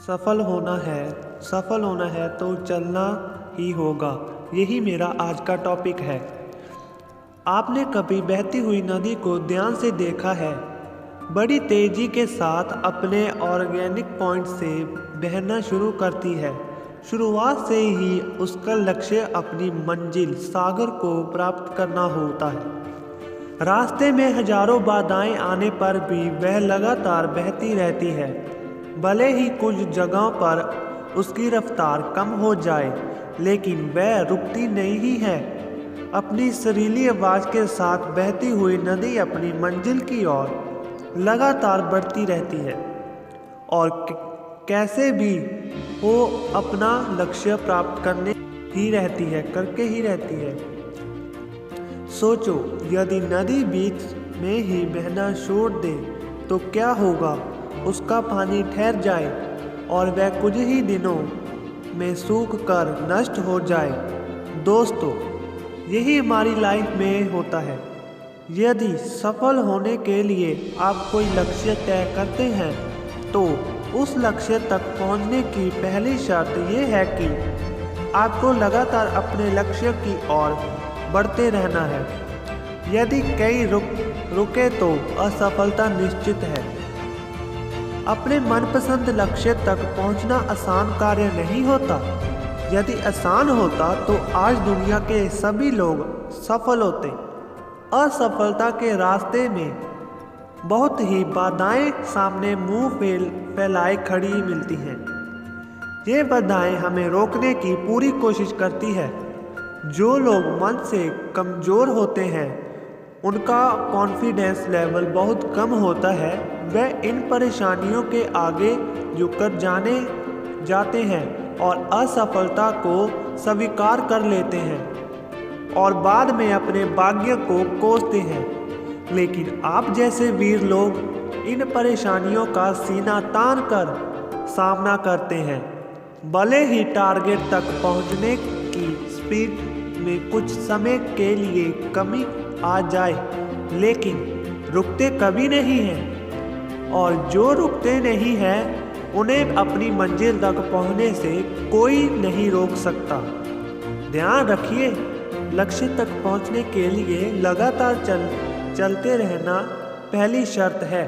सफल होना है तो चलना ही होगा। यही मेरा आज का टॉपिक है। आपने कभी बहती हुई नदी को ध्यान से देखा है? बड़ी तेजी के साथ अपने ऑर्गेनिक पॉइंट से बहना शुरू करती है। शुरुआत से ही उसका लक्ष्य अपनी मंजिल सागर को प्राप्त करना होता है। रास्ते में हजारों बाधाएं आने पर भी वह लगातार बहती रहती है। भले ही कुछ जगहों पर उसकी रफ्तार कम हो जाए, लेकिन वह रुकती नहीं है। अपनी सुरीली आवाज़ के साथ बहती हुई नदी अपनी मंजिल की ओर लगातार बढ़ती रहती है और कैसे भी वो अपना लक्ष्य प्राप्त करके ही रहती है। सोचो, यदि नदी बीच में ही बहना छोड़ दे तो क्या होगा? उसका पानी ठहर जाए और वह कुछ ही दिनों में सूख कर नष्ट हो जाए। दोस्तों, यही हमारी लाइफ में होता है। यदि सफल होने के लिए आप कोई लक्ष्य तय करते हैं तो उस लक्ष्य तक पहुंचने की पहली शर्त यह है कि आपको लगातार अपने लक्ष्य की ओर बढ़ते रहना है। यदि कहीं रुके तो असफलता निश्चित है। अपने मनपसंद लक्ष्य तक पहुंचना आसान कार्य नहीं होता। यदि आसान होता तो आज दुनिया के सभी लोग सफल होते। असफलता के रास्ते में बहुत ही बाधाएं सामने मुंह फैलाए खड़ी मिलती हैं। ये बाधाएं हमें रोकने की पूरी कोशिश करती है। जो लोग मन से कमज़ोर होते हैं, उनका कॉन्फिडेंस लेवल बहुत कम होता है। वह इन परेशानियों के आगे झुककर जाते हैं और असफलता को स्वीकार कर लेते हैं और बाद में अपने भाग्य को कोसते हैं। लेकिन आप जैसे वीर लोग इन परेशानियों का सीना तान कर सामना करते हैं। भले ही टारगेट तक पहुंचने की स्पीड में कुछ समय के लिए कमी आ जाए, लेकिन रुकते कभी नहीं हैं। और जो रुकते नहीं हैं उन्हें अपनी मंजिल तक पहुंचने से कोई नहीं रोक सकता। ध्यान रखिए, लक्ष्य तक पहुंचने के लिए लगातार चलते रहना पहली शर्त है।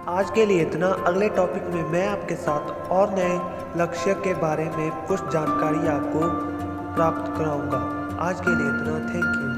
आज के लिए इतना। अगले टॉपिक में मैं आपके साथ और नए लक्ष्य के बारे में कुछ जानकारी आपको प्राप्त कराऊंगा। आज के लिए इतना। Thank you.